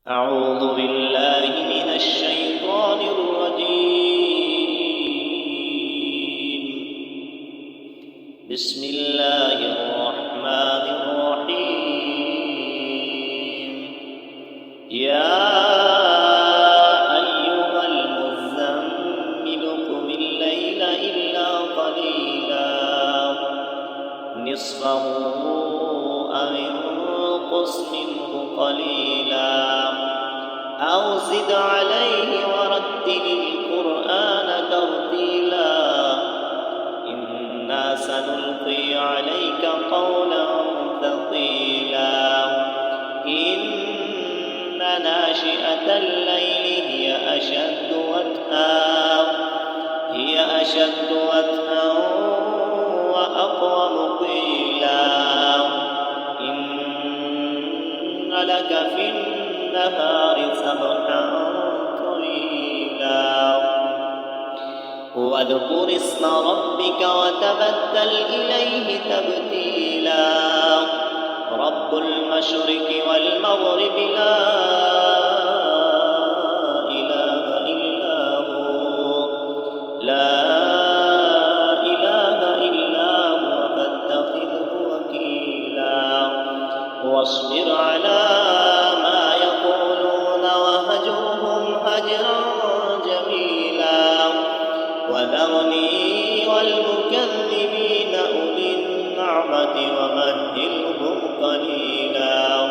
أعوذ بالله من الشيطان الرجيم. بسم الله الرحمن الرحيم. يا أيها المزمل قم الليل إلا قليلا نصفه أو انقص منه قليلا أو زد عليه ورتل القرآن ترتيلا إنا سنلقي عليك قولا ثقيلا إن ناشئة الليل هي أشد وطئا وأقوم قيلا إن لك في النهار سبحا طويلا واذكر اسم ربك وتبتل إليه تبتيلا رب المشرق والمغرب لا إله إلا هو فاتخذه وكيلا واصبر على ما يقولون وهجرهم هجرا جميلا وذرني والمكذبين أولي النعمة ومهلهم قليلا